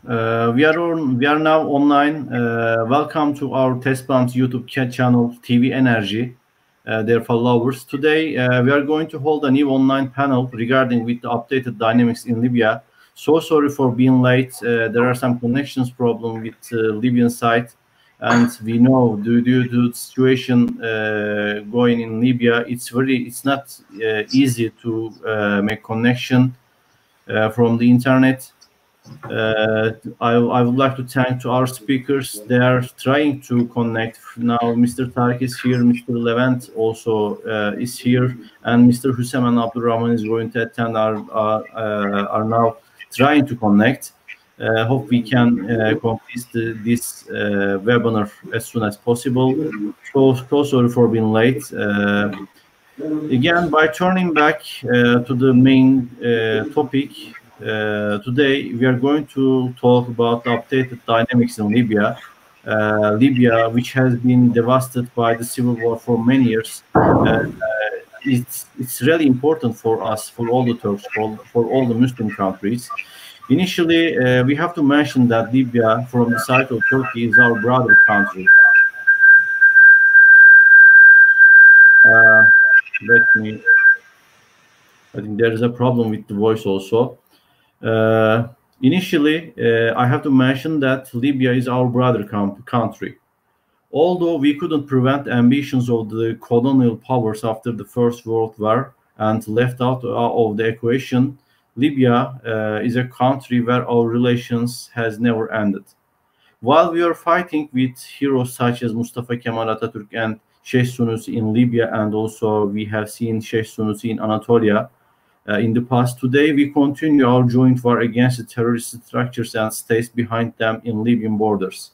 We are now online. Welcome to our TESPAM's YouTube channel, TV ENERJİ, their followers. Today, we are going to hold a new online panel regarding with the updated dynamics in Libya. So sorry for being late. There are some connections problem with Libyan side, and we know due to the situation going in Libya, it's not easy to make connection from the internet. I would like to thank to our speakers. They are trying to connect now. Mr. Tarek is here, Mr. Levent also is here, and Mr. Hussam and Abdulrahman is going to attend. Are now trying to connect. Hope we can complete this webinar as soon as possible. So sorry for being late. Again, by turning back to the main topic. Today, we are going to talk about the updated dynamics in Libya. Libya, which has been devastated by the civil war for many years. It's really important for us, for all the Turks, for all the Muslim countries. Initially, we have to mention that Libya, from the side of Turkey, is our brother country. I think there is a problem with the voice also. Initially, I have to mention that Libya is our brother country. Although we couldn't prevent ambitions of the colonial powers after the First World War and left out of the equation, Libya is a country where our relations has never ended. While we are fighting with heroes such as Mustafa Kemal Atatürk and Sheikh Sunusi in Libya, and also we have seen Sheikh Sunusi in Anatolia, in the past, today we continue our joint war against the terrorist structures and states behind them in Libyan borders.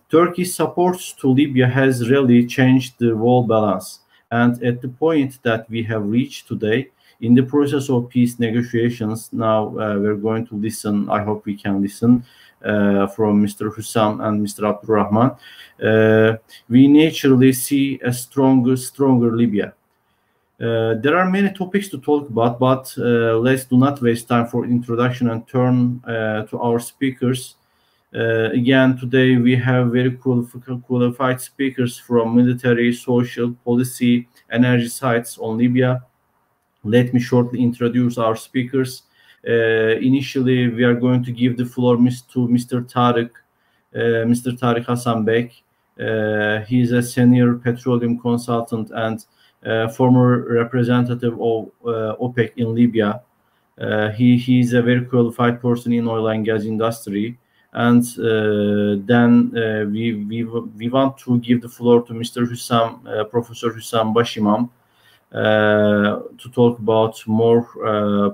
Turkish support to Libya has really changed the world balance, and at the point that we have reached today, in the process of peace negotiations, now we're going to listen, I hope we can listen, from Mr. Hussam and Mr. Abdulrahman. We naturally see a stronger Libya. There are many topics to talk about, but let's do not waste time for introduction and turn to our speakers. Again, today we have very qualified speakers from military, social, policy, energy sides on Libya. Let me shortly introduce our speakers. Initially, we are going to give the floor to Mr. Tarek, Mr. Tarek Hassan Beck. He is a senior petroleum consultant and former representative of OPEC in Libya. He is a very qualified person in oil and gas industry. And then we want to give the floor to Mr. Hussam, Professor Hussam Bashimam, to talk about more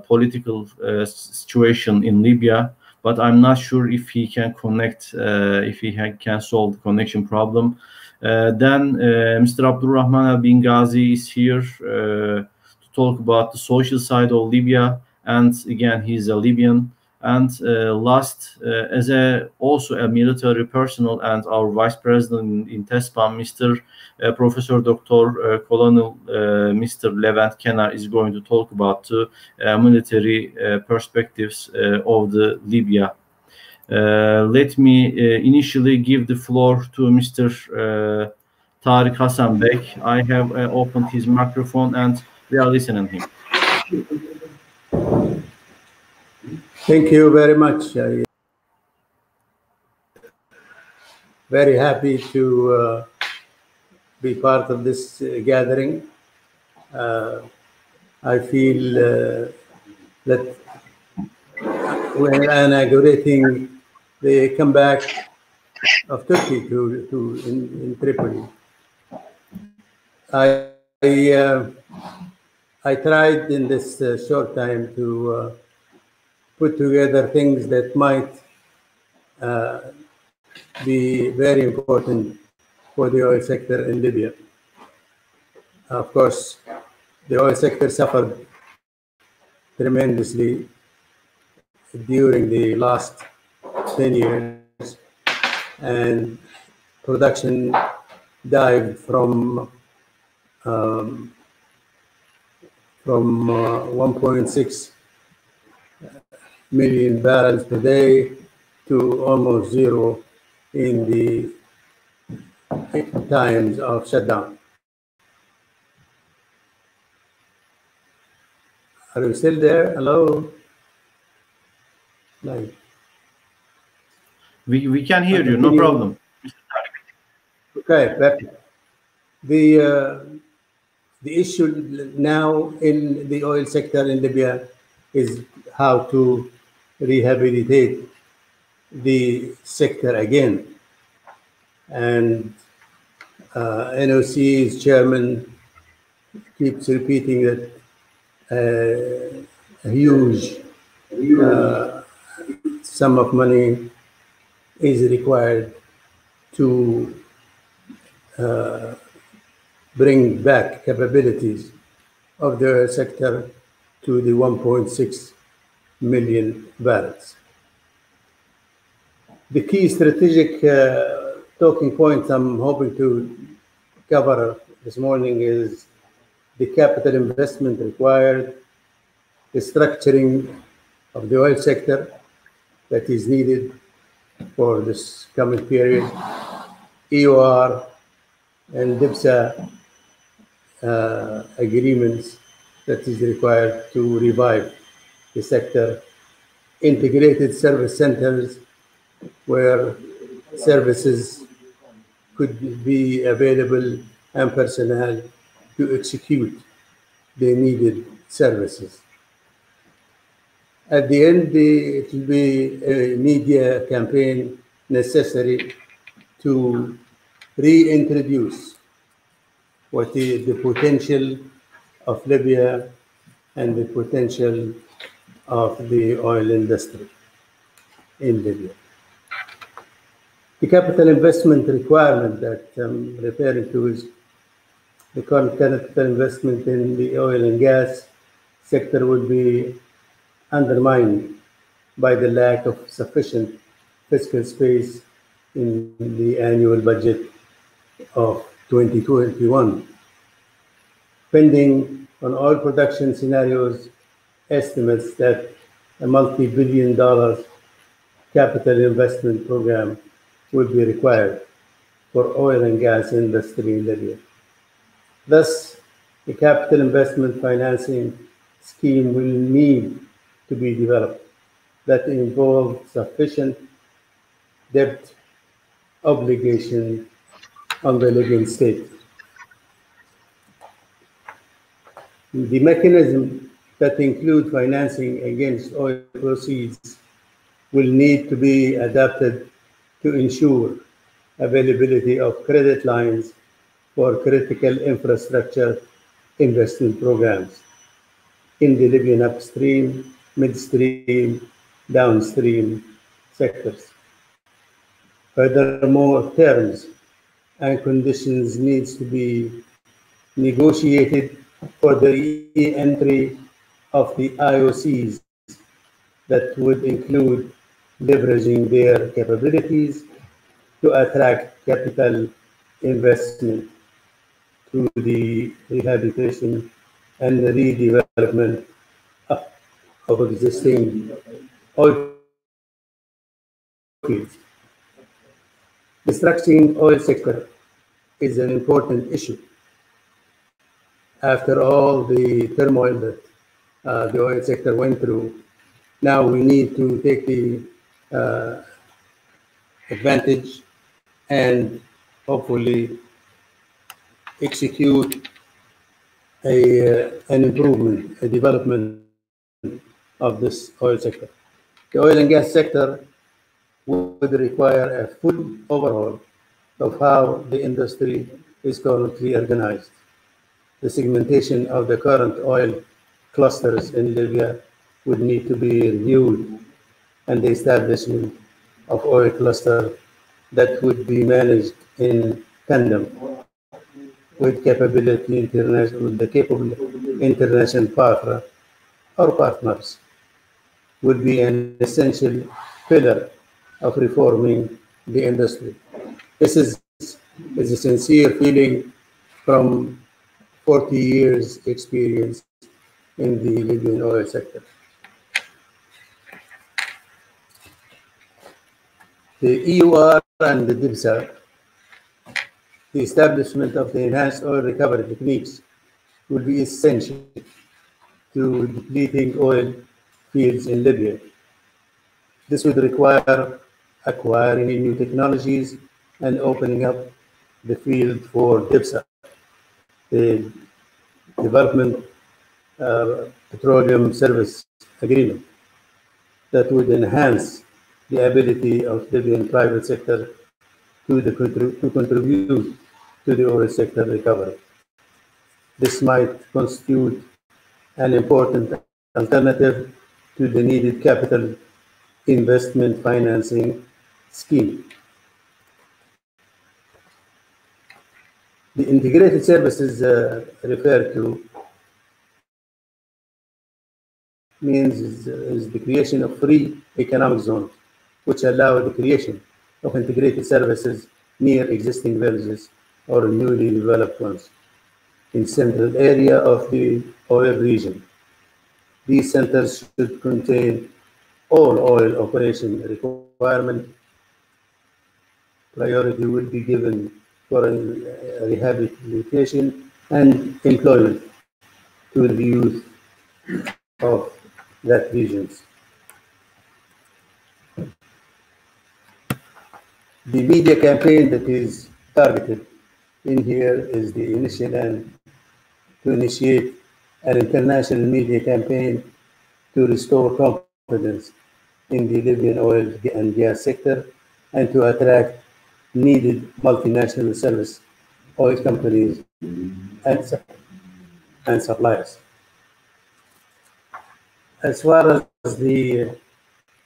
political situation in Libya. But I'm not sure if he can connect, if he can solve the connection problem. Then Mr. Abdulrahman Elbenghazi is here to talk about the social side of Libya, and again he's a Libyan. And last, as also a military personnel and our vice president in TESPAM, Mr. Professor Dr. Colonel Mr. Levent Kenar is going to talk about the military perspectives of the Libya. Let me initially give the floor to Mr. Tarek Hassan Beck. I have opened his microphone and we are listening to him. Thank you very much. Very happy to be part of this gathering. I feel that we're inaugurating the comeback of Turkey in Tripoli. I tried in this short time to put together things that might be very important for the oil sector in Libya. Of course, the oil sector suffered tremendously during the last 10 years, and production dived from 1.6 million barrels per day to almost zero in the times of shutdown. Are you still there? Hello? No. We can hear you, no problem. Okay, but the issue now in the oil sector in Libya is how to rehabilitate the sector again. And NOC's chairman keeps repeating that a huge sum of money is required to bring back capabilities of the sector to the 1.6 million barrels. The key strategic talking points I'm hoping to cover this morning is the capital investment required, the structuring of the oil sector that is needed for this coming period, EOR and DIPSA agreements that is required to revive the sector, integrated service centers where services could be available and personnel to execute the needed services. At the end, it will be a media campaign necessary to reintroduce what is the potential of Libya and the potential of the oil industry in Libya. The capital investment requirement that I'm referring to is the current capital investment in the oil and gas sector would be undermined by the lack of sufficient fiscal space in the annual budget of 2021. Depending on oil production scenarios, estimates that a multi-billion-dollar capital investment program will be required for oil and gas industry in Libya. Thus, the capital investment financing scheme will need to be developed that involves sufficient debt obligation on the Libyan state. The mechanism that include financing against oil proceeds will need to be adapted to ensure availability of credit lines for critical infrastructure investment programs in the Libyan upstream, midstream, downstream sectors. Furthermore, terms and conditions needs to be negotiated for the re-entry of the IOCs that would include leveraging their capabilities to attract capital investment through the rehabilitation and the redevelopment of existing oil fields. The structuring oil sector is an important issue. After all the turmoil that the oil sector went through, now we need to take the advantage and hopefully execute an improvement, a development of this oil sector. The oil and gas sector would require a full overhaul of how the industry is currently organized. The segmentation of the current oil clusters in Libya would need to be reviewed, and the establishment of oil cluster that would be managed in tandem with the capable international partner or partners would be an essential pillar of reforming the industry. This is a sincere feeling from 40 years experience in the Libyan oil sector. The EUR and the DIBSA, the establishment of the enhanced oil recovery techniques will be essential to depleting oil fields in Libya. This would require acquiring new technologies and opening up the field for DIBSA, the Development Petroleum Service Agreement, that would enhance the ability of Libyan private sector to contribute to the oil sector recovery. This might constitute an important alternative to the needed capital investment financing scheme. The integrated services referred to means is the creation of free economic zones, which allow the creation of integrated services near existing villages or newly developed ones in central area of the oil region. These centers should contain all oil operation requirement. Priority will be given for rehabilitation and employment to the youth of that regions. The media campaign that is targeted in here is the to initiate an international media campaign to restore confidence in the Libyan oil and gas sector and to attract needed multinational service oil companies and suppliers. As far as the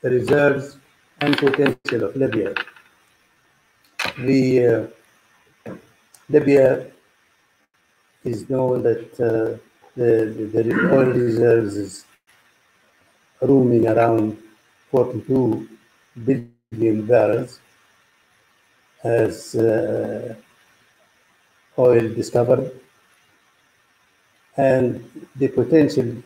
reserves and potential of Libya, Libya is known that the oil reserves is roaming around 42 billion barrels as oil discovered, and the potential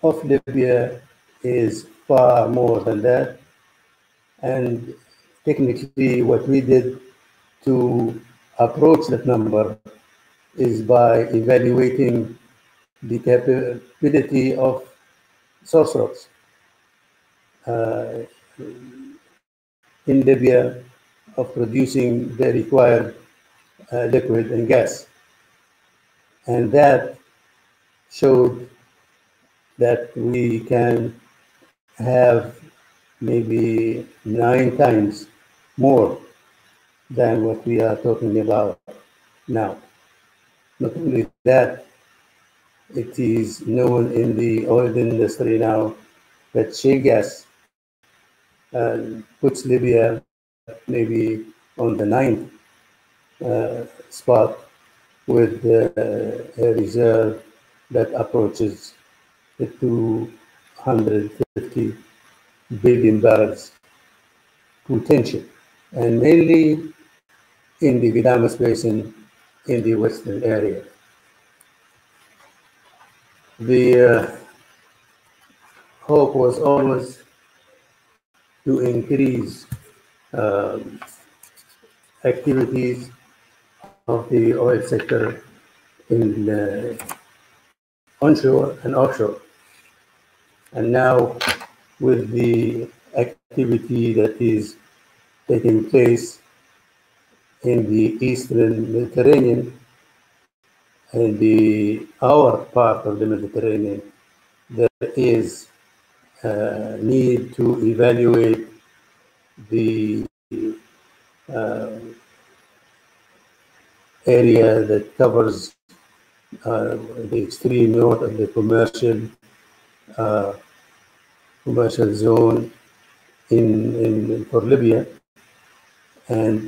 of Libya is far more than that. And technically what we did to approach that number is by evaluating the capability of source rocks in Libya of producing the required liquid and gas. And that showed that we can have maybe 9 times more than what we are talking about now. Not only that, it is known in the oil industry now that shale gas puts Libya maybe on the 9th spot with a reserve that approaches the 250 billion barrels potential, and mainly in the Vidamas Basin in the western area. The hope was always to increase activities of the oil sector in onshore and offshore. And now with the activity that is taking place in the Eastern Mediterranean and our part of the Mediterranean, there is need to evaluate the area that covers the extreme north of the commercial zone for Libya, and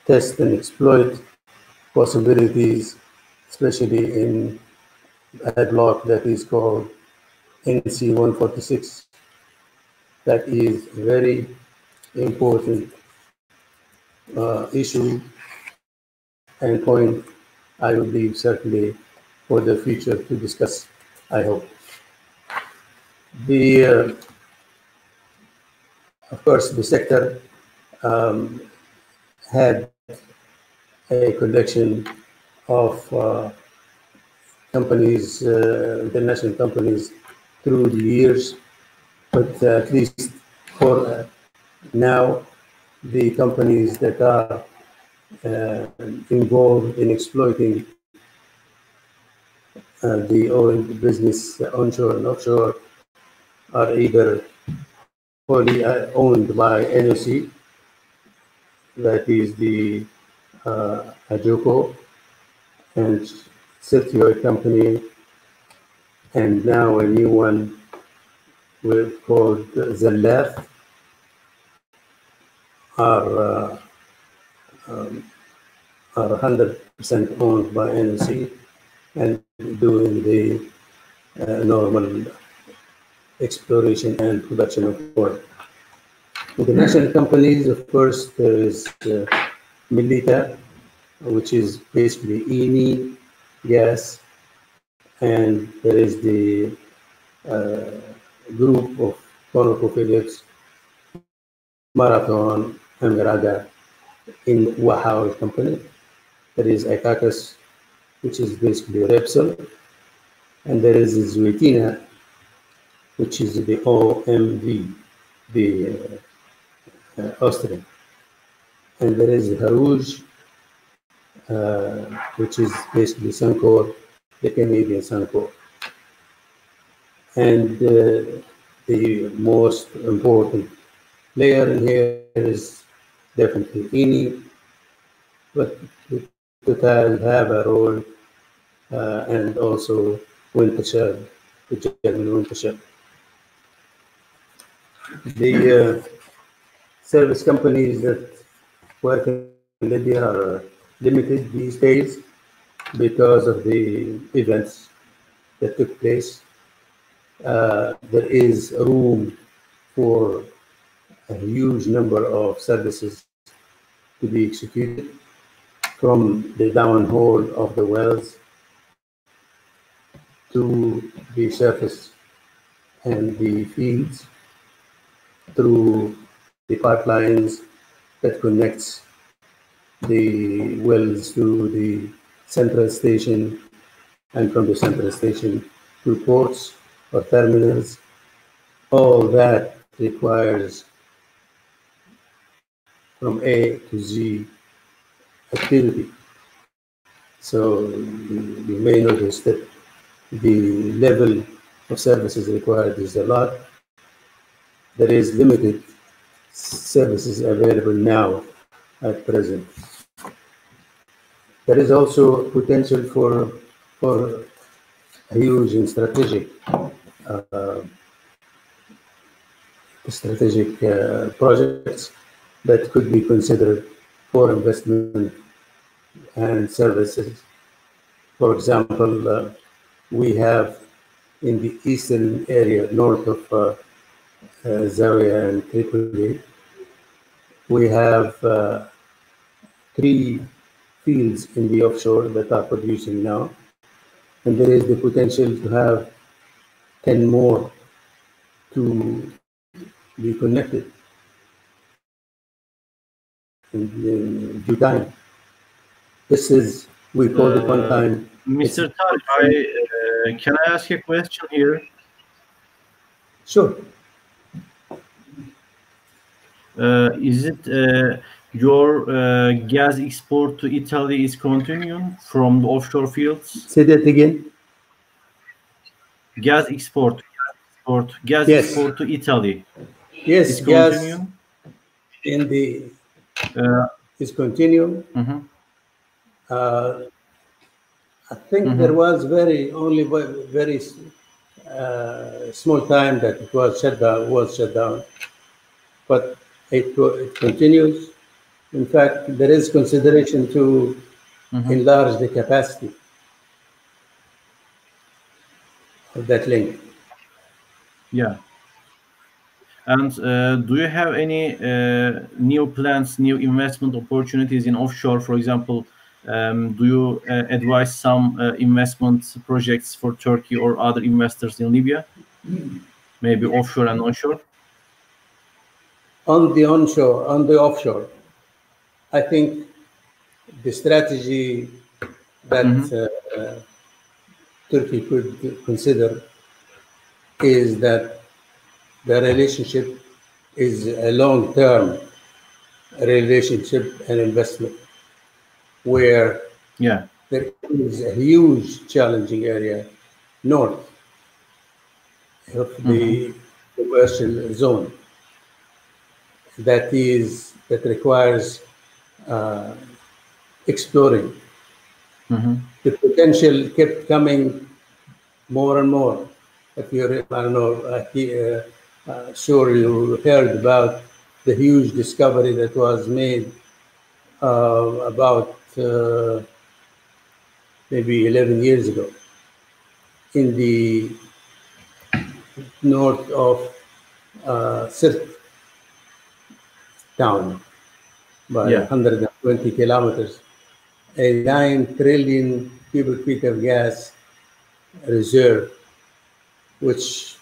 test and exploit possibilities, especially in a block that is called NC 146. That is a very important issue and point I will leave certainly for the future to discuss, I hope. Of course, the sector had a collection of companies, international companies, through the years, but at least for now, the companies that are involved in exploiting the oil business, onshore and offshore, are either wholly owned by NOC, that is the Ajoco and Siltioid company, and now a new one called Zalaf, are 100% owned by NOC and doing the normal exploration and production of oil. International companies, of course, there is Milita, which is basically ENERJİ gas, and there is the group of ConocoPhillips, Marathon, and Meraga in Wahal company. There is Ikakas, which is basically Repsol, and there is Zuitina, which is the OMV, the Austrian. And there is Harouj, which is basically Suncor, the Canadian Suncor. And the most important player in here is definitely ENERJİ, but Total have a role, and also Wintershall, the German Wintershall. The service companies that work in Libya are limited these days because of the events that took place. There is room for a huge number of services to be executed, from the downhole of the wells to the surface and the fields, through the pipelines that connects the wells to the central station, and from the central station to ports or terminals. All that requires from A to Z activity. So you may notice that the level of services required is a lot. There is limited services available now at present. There is also potential for huge and strategic projects that could be considered for investment and services. For example, we have in the eastern area, north of Zawiya and Tripoli, we have 3 fields in the offshore that are producing now, and there is the potential to have 10 more to be connected in due time. This is, we call it one time. Mr. Tarek, can I ask you a question here? Sure. Is it your gas export to Italy is continuing from the offshore fields? Say that again. Gas export to Italy. Yes, is gas continuing? in the is continuing. Mm-hmm. I think there was only very small time that it was shut down, but it continues. In fact, there is consideration to enlarge the capacity of that link. Yeah. And do you have any new plans, new investment opportunities in offshore? For example, do you advise some investment projects for Turkey or other investors in Libya? Maybe offshore and onshore? On the onshore, on the offshore, I think the strategy that Turkey could consider is that the relationship is a long-term relationship and investment, where there is a huge challenging area north of the commercial zone that requires exploring. The potential kept coming more and more. If you're, I don't know, sure you heard about the huge discovery that was made about maybe 11 years ago in the north of Sirte town by 120 kilometers, a 9 trillion cubic feet of gas reserve, which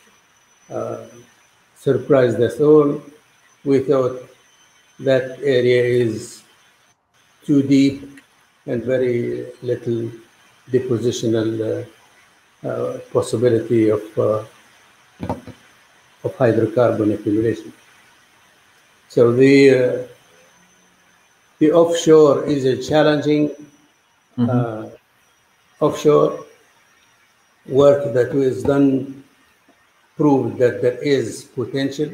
surprised us all. We thought that area is too deep and very little depositional possibility of hydrocarbon accumulation. So the offshore is a challenging offshore work that was done proved that there is potential.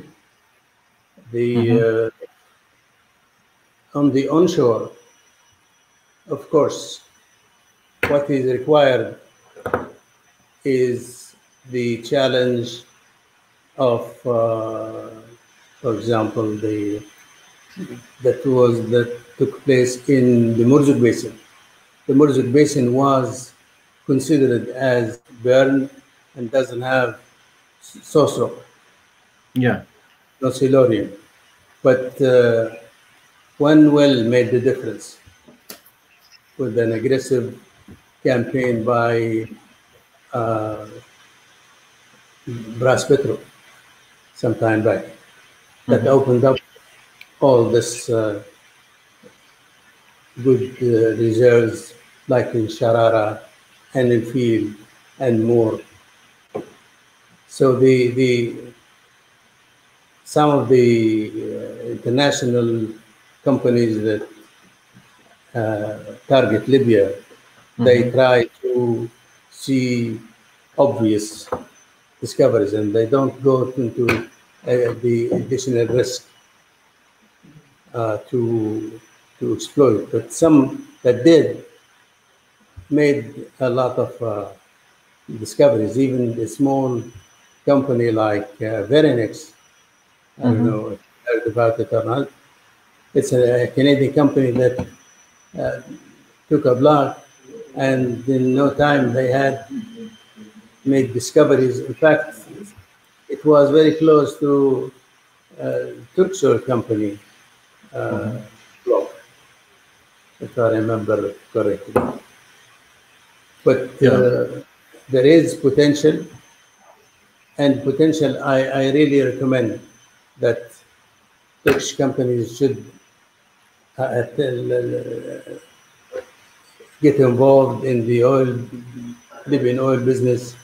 On the onshore, of course, what is required is the challenge of, for example, that took place in the Murzuq Basin. The Murzuq Basin was considered as barren and doesn't have source rock. No silurium. But one well made the difference with an aggressive campaign by Braspetrol some time back that opened up all this good reserves like in Sharara and in Field and more. So some of the international companies that target Libya, they try to see obvious discoveries and they don't go into the additional risk to exploit. But some that did made a lot of discoveries. Even a small company like Verinex, I don't know if you heard about it or not. It's a Canadian company that took a block, and in no time they had made discoveries. In fact, it was very close to Turkish oil company block, if I remember correctly. But there is potential, and potential. I really recommend that Turkish companies should get involved in the Libyan oil business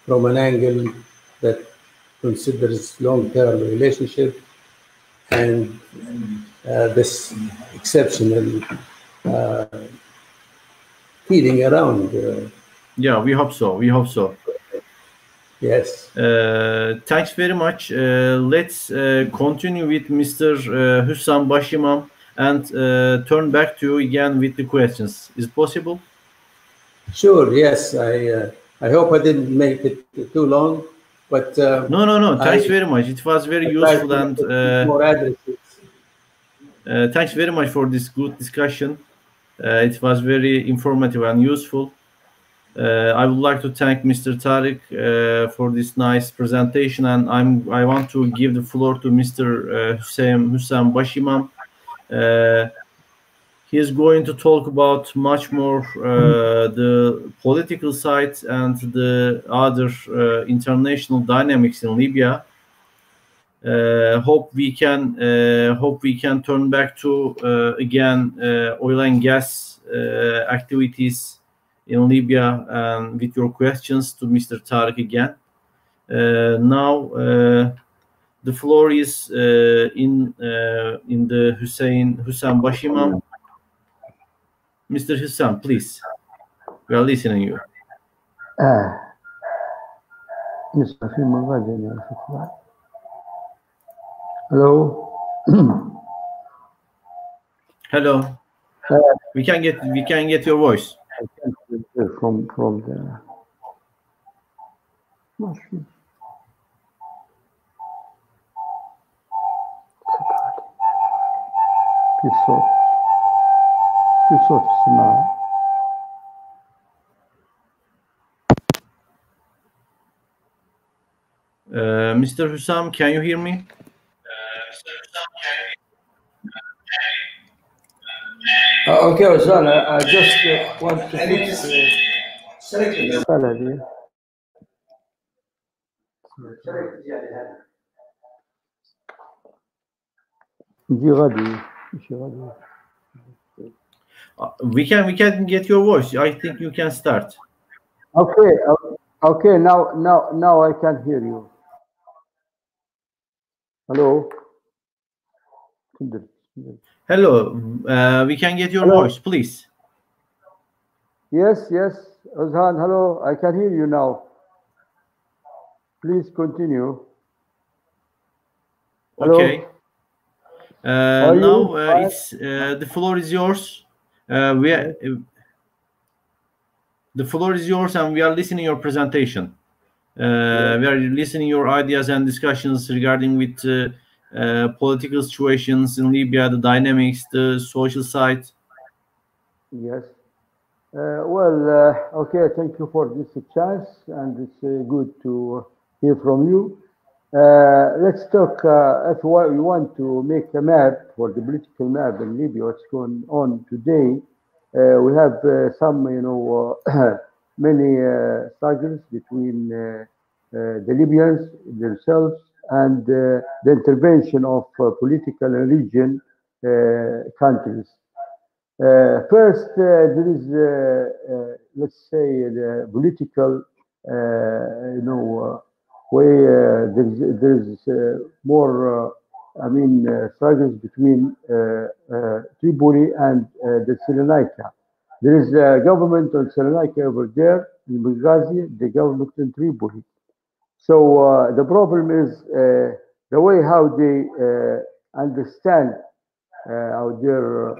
from an angle that considers long-term relationship and this exceptional feeling around. Yeah, we hope so. We hope so. Yes. Thanks very much. Let's continue with Mr. Hussam Bashimam and turn back to you again with the questions. Is it possible? Sure. Yes. I hope I didn't make it too long, but no. Thanks very much. It was very useful and more addresses. Thanks very much for this good discussion. It was very informative and useful. I would like to thank Mr. Tarek for this nice presentation, and I want to give the floor to Mr. Hussam Bashimam. He is going to talk about much more the political side and the other international dynamics in Libya. Hope we can turn back to again oil and gas activities in Libya, and with your questions to Mr. Tarek again. Now the floor is in the Hussam Bashimam. Mr. Hussam, please. We are listening to you. Hello. Hello. We can get your voice. I can't hear from the. Mr. Hussam, can you hear me? Okay, Oğuzhan, I just want to fix We can get your voice. I think you can start. Okay. Now I can hear you. Hello. Hello. We can get your voice, please. Yes. Oğuzhan, hello. I can hear you now. Please continue. Hello. Okay. Now it's the floor is yours. The floor is yours, and we are listening your presentation. We are listening your ideas and discussions regarding with political situations in Libya, the dynamics, the social side. Yes. Okay. Thank you for this chance, and it's good to hear from you. Let's talk. If we want to make a map for the political map in Libya, what's going on today, we have some, many struggles between the Libyans themselves and the intervention of political and region countries. First, there is, let's say, the political, way there's more, struggles between Tripoli and the Cyrenaica. There is a government on Cyrenaica over there in Benghazi, the government in Tripoli. So the problem is the way how they understand how their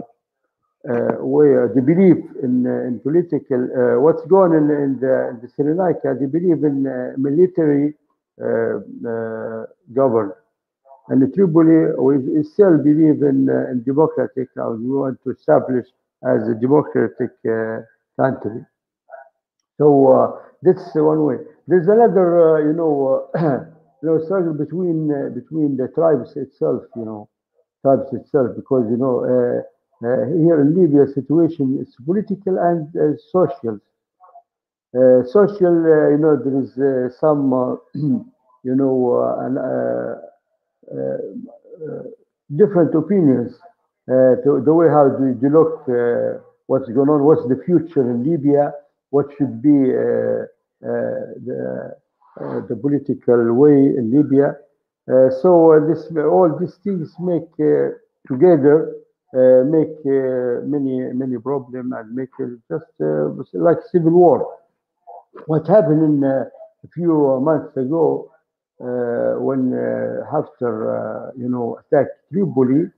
way they believe in political what's going on in the Cyrenaica. They believe in military government, and the Tripoli we still believe in democratic. We want to establish as a democratic country. So that's one way. There's another, struggle between the tribes itself, because here in Libya, situation is political and social. Social, there is some, different opinions to the way how they look, what's going on, what's the future in Libya, what should be the political way in Libya. So all these things make together make many problems and make it just like civil war. What happened in a few months ago when Haftar attacked Tripoli,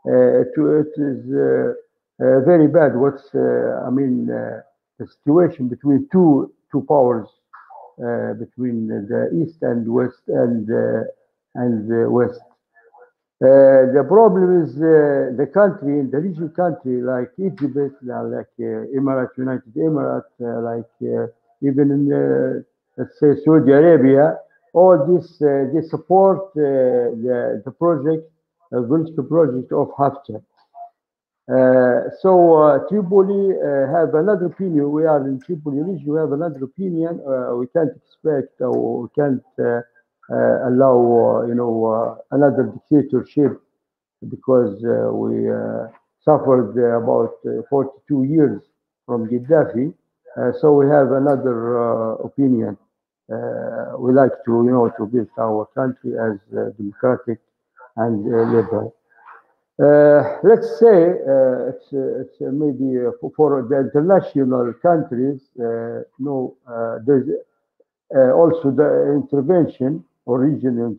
it is very bad. What's the situation between two powers, between the east and west and west. The problem is the country, the region country like Egypt, like Emirates, United Emirates, like even in let's say Saudi Arabia. All this they support the project, the political project of Haftar. So Tripoli have another opinion. We are in Tripoli region. We have another opinion. We can't expect or we can't allow another dictatorship, because we suffered about 42 years from Gaddafi. So we have another opinion. We like to to build our country as democratic and liberal. Let's say it's maybe for the international countries. No, there's also the intervention or regional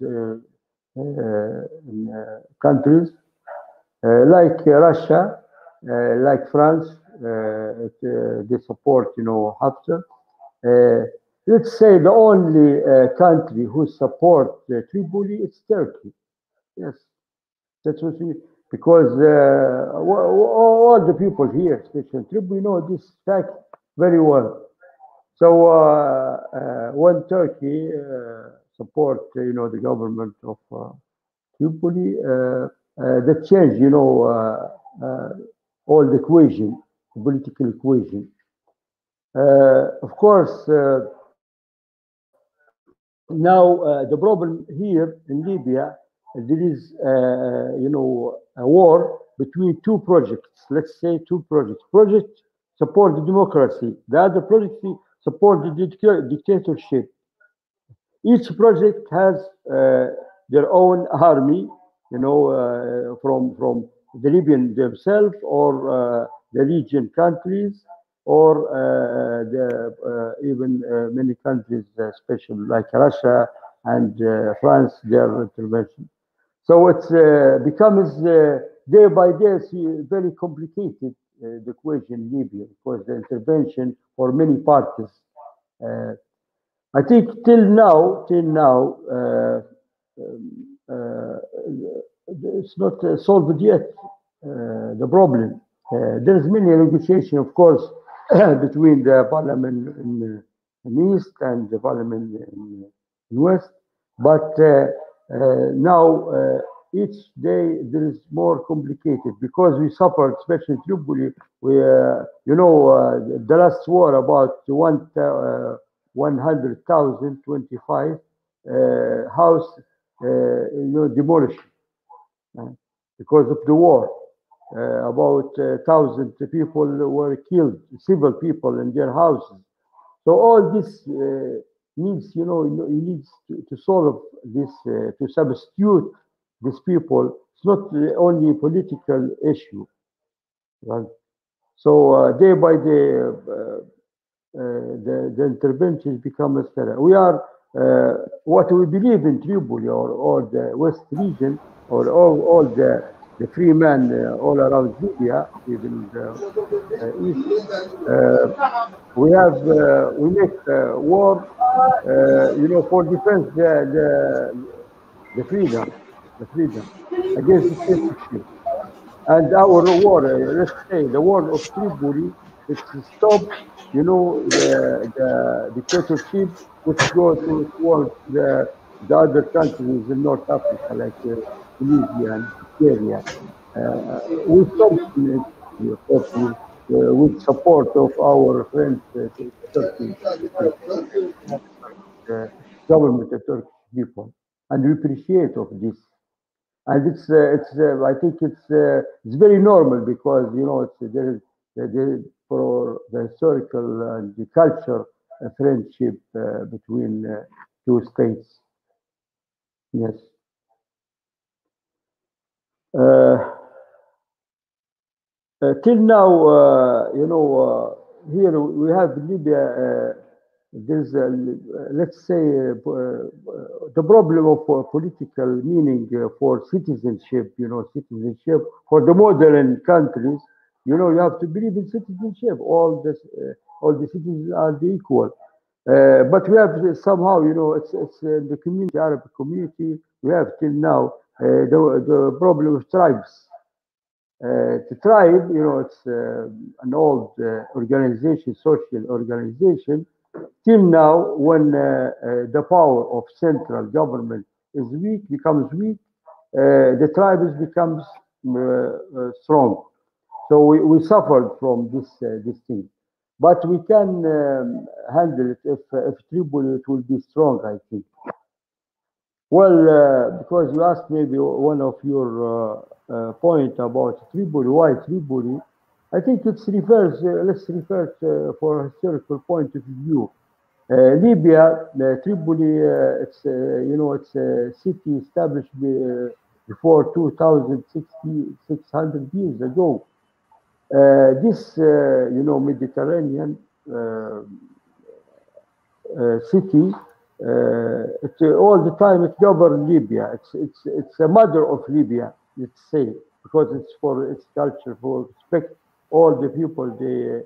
countries like Russia, like France. They support Haftar. Let's say the only country who support Tripoli is Turkey. Yes, that's what we, because all the people here, especially Tripoli, know this fact very well. So when Turkey support, the government of Tripoli, that change, all the equation, the political equation. Of course, now the problem here in Libya, there is, a war between two projects. Let's say two projects. Project support the democracy. The other project support the dictatorship. Each project has their own army, from the Libyan themselves, or the region countries, or even many countries, especially like Russia and France, their intervention. So it becomes day by day very complicated, the equation in Libya, because the intervention for many parties. I think till now, it's not solved yet, the problem. There's many negotiation, of course, between the parliament in East and the parliament in West, but now each day there is more complicated, because we suffered, especially in Tripoli. We, the last war about 100,025 house, demolished because of the war. About 1,000 people were killed, civil people in their houses. So all this needs, you need to solve this, to substitute these people. It's not only a political issue, right? So day by day, the interventions become a sterile. We are what we believe in Tripoli, or the West region, or all the free men all around Libya, even the East. We make war, for defense the freedom against dictatorship. And our war, let's say, the war of Tripoli, it's to stop, the dictatorship, which go towards the other countries in North Africa, like Libya and Syria. We stopped with support of our friends, Turkey, government of Turkish people, and we appreciate of this. And it's I think it's very normal, because there is for the historical and the culture friendship between two states. Yes. Till now, here we have Libya. There's, let's say, the problem of political meaning for citizenship. Citizenship for the modern countries. You have to believe in citizenship. All the citizens are equal. But we have somehow, it's the community, Arab community. We have till now the problem of tribes. The tribe, it's an old organization, social organization. Till now, when the power of central government is weak, becomes weak, the tribes becomes strong. So we suffered from this thing, but we can handle it if Tripoli it will be strong, I think. Well, because you asked maybe one of your point about Tripoli, why Tripoli? I think it's refers. Let's refer for a historical point of view. Libya, Tripoli, it's it's a city established before 2,600 years ago. This Mediterranean city, all the time it governed Libya. It's a mother of Libya, let's say, because it's for its culture, for respect all the people they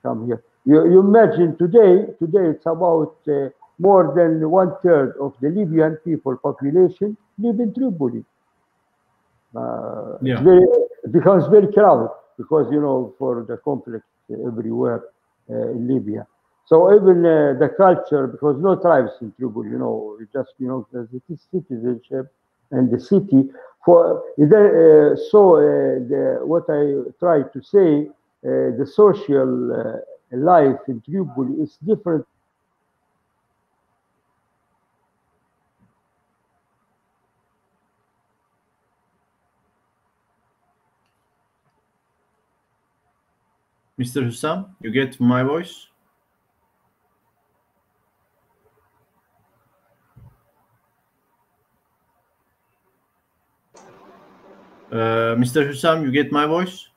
come here. You imagine today it's about more than 1/3 of the Libyan people population live in Tripoli. It becomes very crowded because for the conflict everywhere in Libya. So even the culture, because no tribes in Tripoli, it just the citizenship and the city. What I try to say, the social life in Tripoli is different. Mr. Hussam, you get my voice? Mr. Hussam, you get my voice?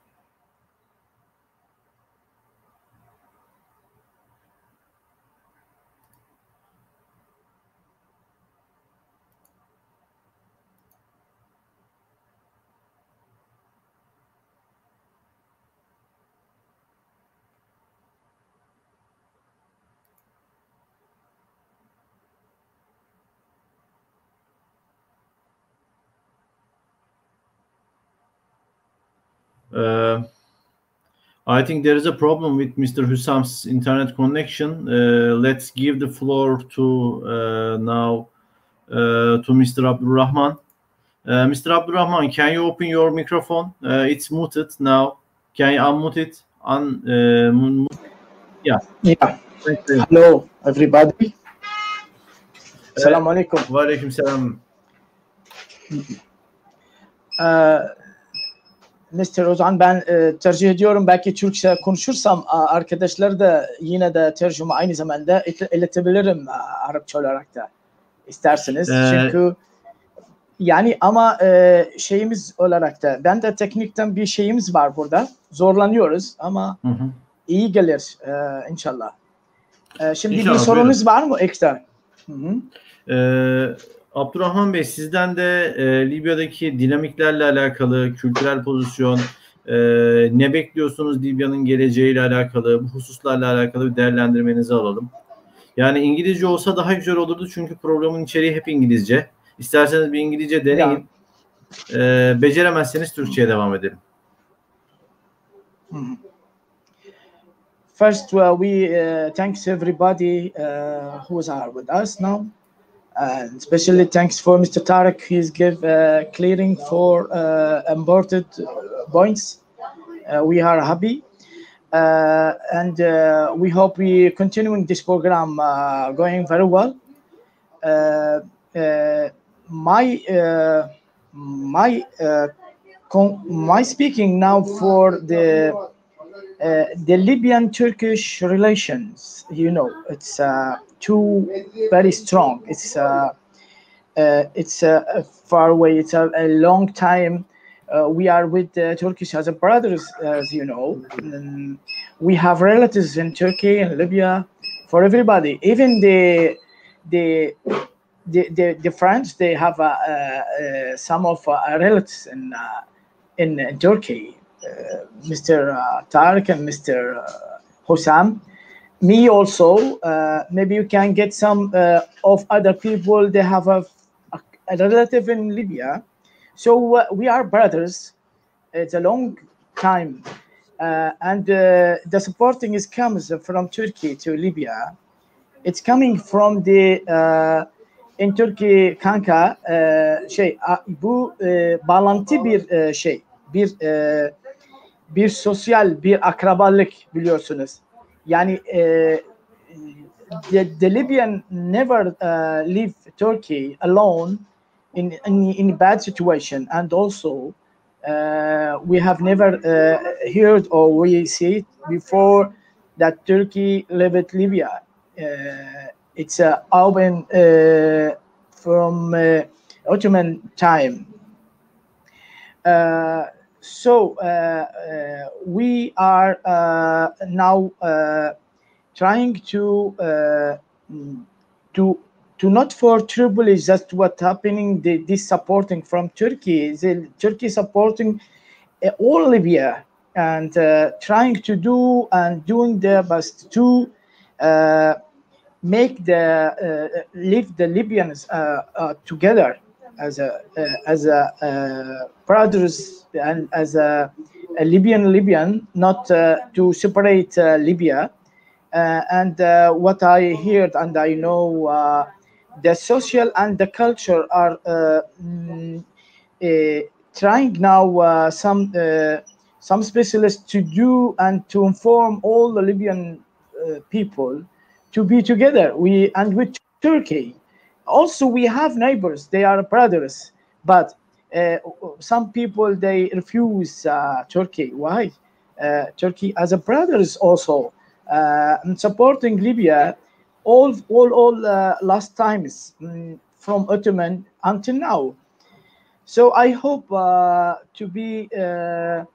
I think there is a problem with Mr. Hussam's internet connection. Let's give the floor to now to Mr. Abdulrahman. Mr. Abdulrahman, can you open your microphone? It's muted now. Can you unmute it? Yeah. Hello, everybody. Selamun Aleyküm. Ve aleykümselam. Mr. Oğuzhan, ben tercih ediyorum. Belki Türkçe konuşursam arkadaşlar da yine de tercüme aynı zamanda iletebilirim Arapça olarak da isterseniz. Çünkü yani ama şeyimiz olarak da ben de teknikten bir şeyimiz var burada. Zorlanıyoruz ama iyi gelir inşallah. Şimdi inşallah, bir sorunuz var mı ekstra? Abdurrahman Bey, sizden de Libya'daki dinamiklerle alakalı, kültürel pozisyon, ne bekliyorsunuz Libya'nın geleceğiyle alakalı, bu hususlarla alakalı bir değerlendirmenizi alalım. Yani İngilizce olsa daha güzel olurdu çünkü programın içeriği hep İngilizce. İsterseniz bir İngilizce deneyin. Beceremezseniz Türkçe'ye devam edelim. First, we thanks everybody who is with us now. And especially thanks for Mr. Tarek. He's give clearing for important points. We are happy, and we hope we continuing this program going very well. My speaking now for the Libyan Turkish relations. It's too very strong. It's far away. It's a long time. We are with Turkish as a brothers, as you know. We have relatives in Turkey and Libya. For everybody, even the friends, they have some of relatives in Turkey. Mr. Tarek and Mr. Hussam. Me also, maybe you can get some of other people. They have a relative in Libya. So we are brothers. It's a long time. And the supporting comes from Turkey to Libya. It's coming from the in Turkey kanka bu bağlantı bir şey bir sosyal bir akrabalık biliyorsunuz. Yani the Libyan never leave Turkey alone in a bad situation, and also we have never heard or we see it before that Turkey left Libya. It's open from Ottoman time. So we are now trying to not for Tripoli just what happening. This supporting from Turkey. Turkey supporting all Libya and trying to do and doing their best to make the live the Libyans together as a brothers and as a Libyan, not to separate Libya. And what I heard and I know, the social and the culture are trying now some specialists to do and to inform all the Libyan people to be together. And with Turkey, also we have neighbors; they are brothers. But some people they refuse Turkey. Why? Turkey as a brothers also supporting Libya all last times from Ottoman until now. So I hope to be a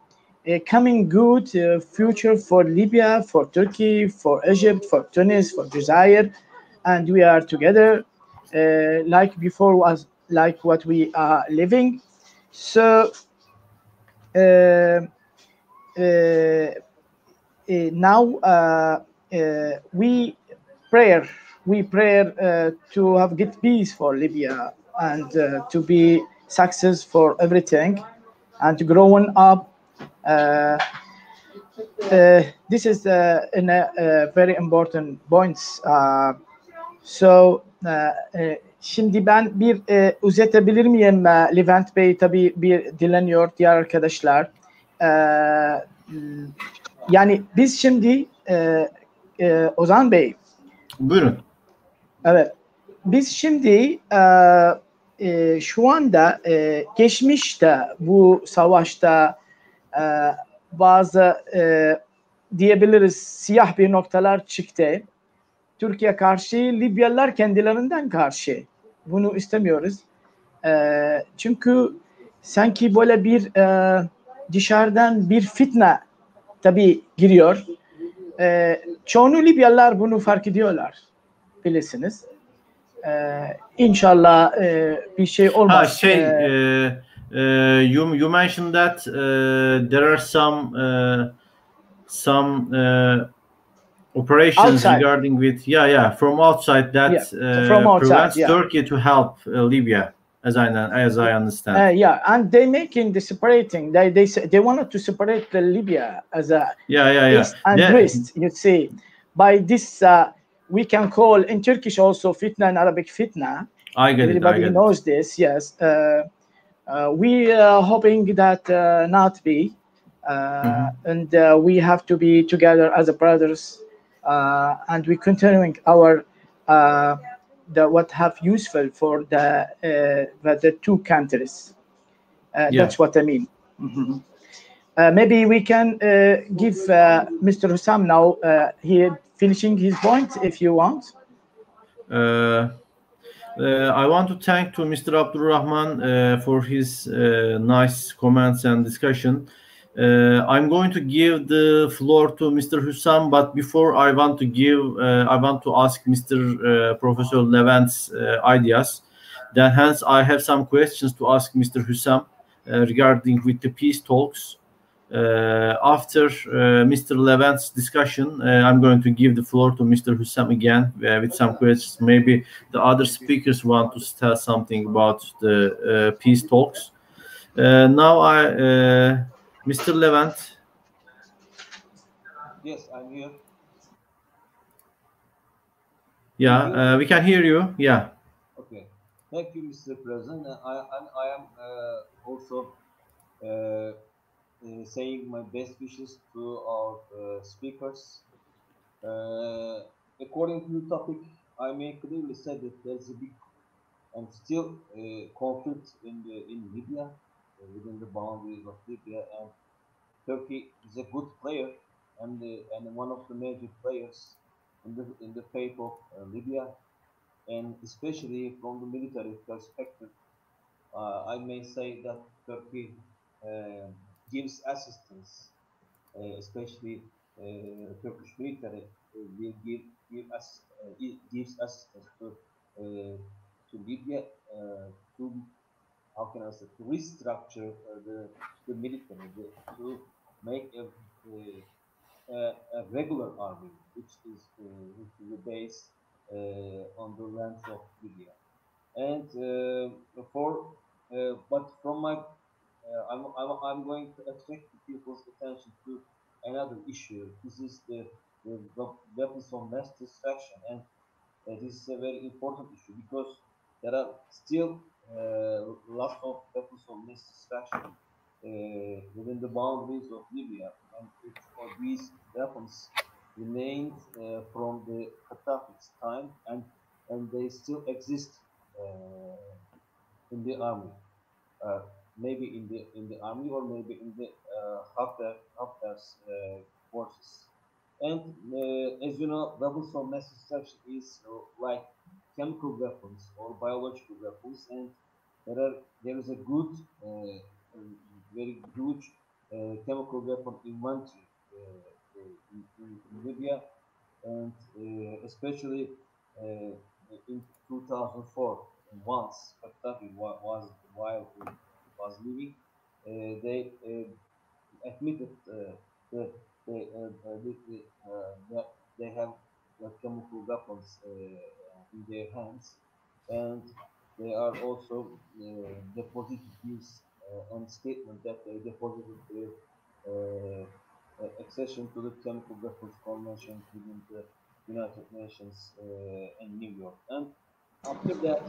coming good future for Libya, for Turkey, for Egypt, for Tunis, for Jazair, and we are together like before was like what we are living. So now we pray to have get peace for Libya and to be success for everything and growing up. This is in a very important points. So şimdi ben bir uzetebilir miyim Levent Bey? Tabii bir dileniyor diğer arkadaşlar. Yani biz şimdi Ozan Bey. Buyurun. Evet. Biz şimdi şu anda geçmişte bu savaşta bazı diyebiliriz siyah bir noktalar çıktı. Türkiye karşı, Libyalılar kendilerinden karşı. Bunu istemiyoruz. Çünkü sanki böyle bir dışarıdan bir fitne tabii giriyor. Çoğunu Libyalılar bunu fark ediyorlar. Bilirsiniz. İnşallah bir şey olmaz. You mentioned that there are some operations outside. Regarding with from outside that prevents Turkey to help Libya, as I understand. And they making the separating. They wanted to separate the Libya as a east and west. You see, by this we can call in Turkish also fitna and Arabic fitna. I get Everybody knows this. Yes, we are hoping that not be, and we have to be together as a brothers. And we're continuing our what have useful for the two countries. That's what I mean. Maybe we can give Mr. Hussam now here finishing his point if you want. I want to thank to Mr. Abdulrahman for his nice comments and discussion. I'm going to give the floor to Mr. Hussam, but before I want to ask Mr. Professor Levent's ideas. Then hence I have some questions to ask Mr. Hussam regarding with the peace talks. After Mr. Levent's discussion, I'm going to give the floor to Mr. Hussam again with some questions. Maybe the other speakers want to tell something about the peace talks. Now Mr. Levent. Yes, I'm here. Yeah, we can hear you. Yeah. Okay. Thank you, Mr. President. I am also saying my best wishes to our speakers. according to the topic, I may clearly say that there's a big and still conflict in Libya, within the boundaries of Libya, and Turkey is a good player and one of the major players in the fate of Libya, and especially from the military perspective, I may say that Turkey gives assistance, especially Turkish military will gives assistance to Libya to, how can I say, to restructure the military, to make a regular army, which is based on the lands of Libya. And but from my, I'm going to attract the people's attention to another issue. This is the weapons of mass destruction, and this is a very important issue because there are still lots of weapons of mass destruction within the boundaries of Libya, and these weapons remained from the Gaddafi's time, and they still exist in the army, uh, maybe in the army or maybe in the Haftar's forces. And as you know, weapons of mass destruction is like chemical weapons or biological weapons, and there is a good, very huge chemical weapon inventory in Libya, and especially in 2004, once Gaddafi was while he was living, they admitted that that they have chemical weapons in their hands, and they are also deposited this and statement that they deposited their accession to the Chemical Weapons Convention within the United Nations in New York. And after that,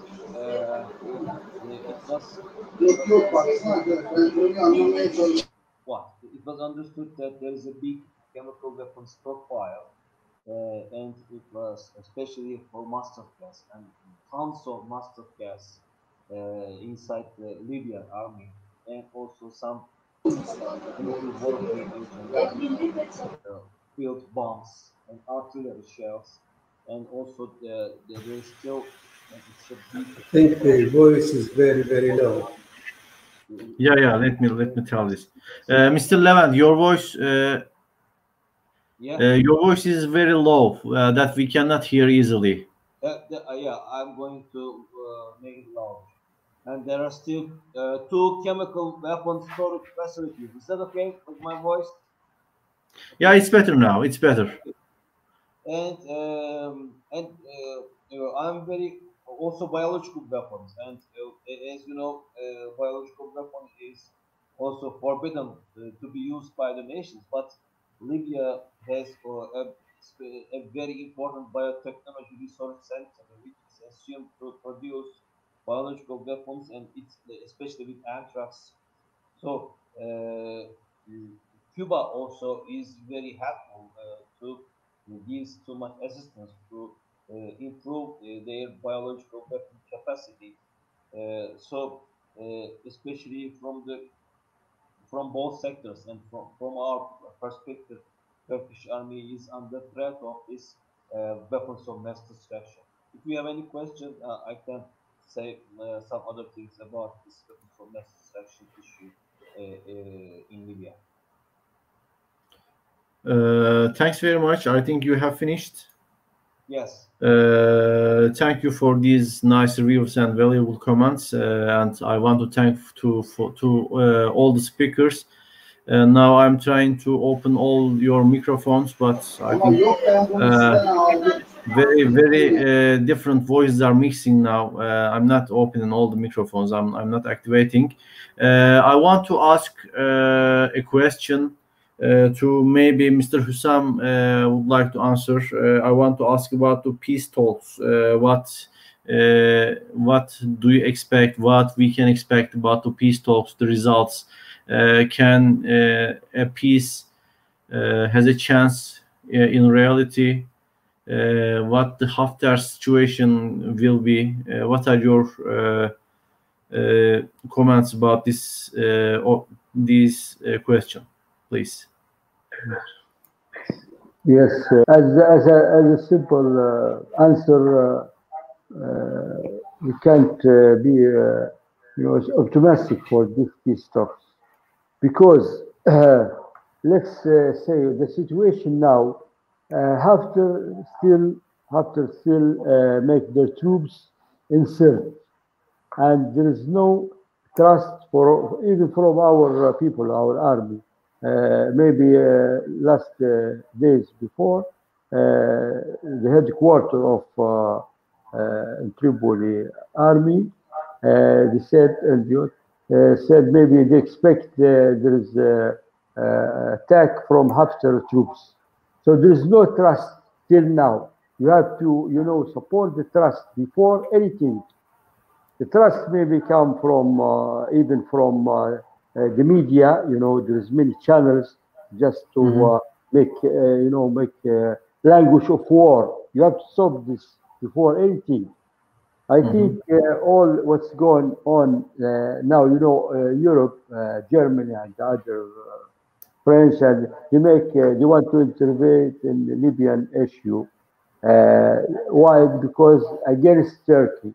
it was understood that there is a big chemical weapons stockpile, and it was especially for mustard gas and tons of mustard gas inside the Libyan army, and also some chemical warfare agents like field bombs and artillery shells, and also there is still, it's a big. I think the voice is very, very low. Yeah. Let me tell this, Mr. Levent, your voice. Your voice is very low, that we cannot hear easily. Yeah, I'm going to make it loud. And there are still 2 chemical weapon storage facilities. Is that okay with my voice? Yeah, it's better now. It's better. And I'm very also biological weapons, and as you know, biological weapon is also forbidden to be used by the nations. But Libya has a very important biotechnology resource center, which is assumed to produce biological weapons, and it's especially with anthrax. So Cuba also is very helpful to gives too much assistance to improve their biological weapon capacity. Especially from both sectors and from our perspective, Turkish army is under threat of this weapons of mass destruction. If you have any question, I can say some other things about this weapons of mass destruction issue in Libya. Thanks very much. I think you have finished. Yes. Thank you for these nice reviews and valuable comments, and I want to thank all the speakers. Now I'm trying to open all your microphones, but I think very different voices are mixing now. I'm not opening all the microphones. I'm not activating. I want to ask a question to maybe Mr. Hussam would like to answer. I want to ask about the peace talks. What do you expect? What we can expect about the peace talks? The results? Can a peace has a chance in reality? what the Haftar situation will be. What are your comments about this question, please? Yes, as a simple answer, we can't be optimistic for these peace talks, because let's say the situation now, Haftar still make their troops insert, and there is no trust for even from our people, our army. Maybe last days before, the headquarters of Tripoli army, they said maybe they expect there is attack from Haftar troops. So there is no trust till now. You have to support the trust before anything. The trust maybe come from even from the media. There's many channels just to make language of war. You have to stop this before anything. I think all what's going on now, Europe, Germany, and the other French, and they want to intervene in the Libyan issue. Why? Because against Turkey.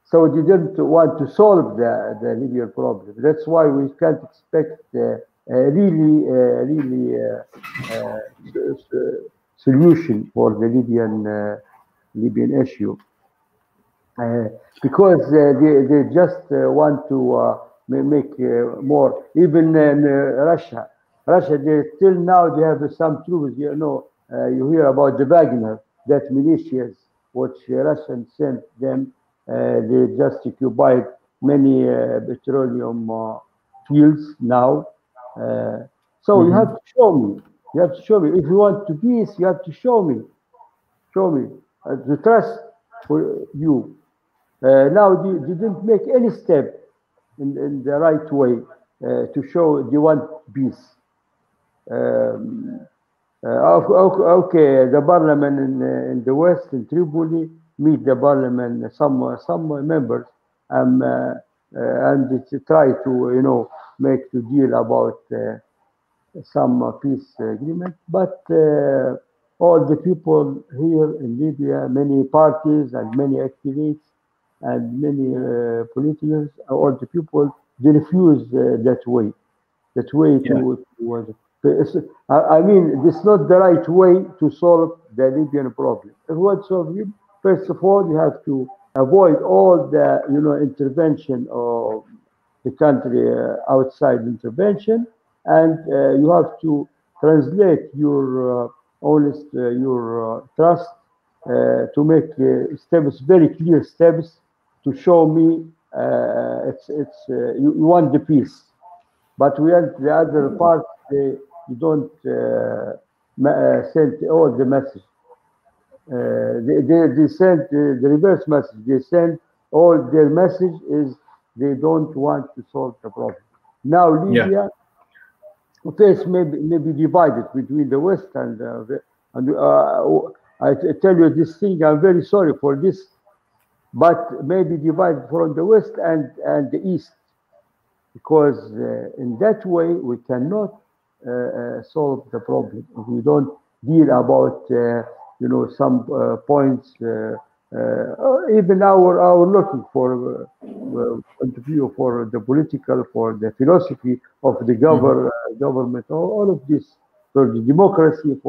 So they didn't want to solve the Libyan problem. That's why we can't expect really solution for the Libyan issue. Because they just want to make more. Even in Russia, they still now they have some troops. You hear about the Wagner, that militias which Russians sent them. They just occupied many petroleum fields now. So you have to show me. You have to show me. If you want to peace, you have to show me. Show me the trust for you. Now they didn't make any step in the right way to show they want peace. Okay, the parliament in the west, in Tripoli, meet the parliament, some members, and to try to make to deal about some peace agreement. But all the people here in Libya, many parties and many activists and many politicians, all the people, they refuse that way to I mean, this is not the right way to solve the Libyan problem. If you want to solve it, first of all, you have to avoid all the intervention of the country, outside intervention, and you have to translate your honest, your trust to make steps, very clear steps, to show me you want the peace, but we want the other part. You don't send all the message. They send the reverse message. They send all their message is they don't want to solve the problem. Now Libya, first maybe divided between the West and I tell you this thing. I'm very sorry for this, but maybe divided from the West and the East, because in that way we cannot solve the problem if we don't deal about some points. Even our looking for point of view for the political, for the philosophy of the government, all of this, for the democracy,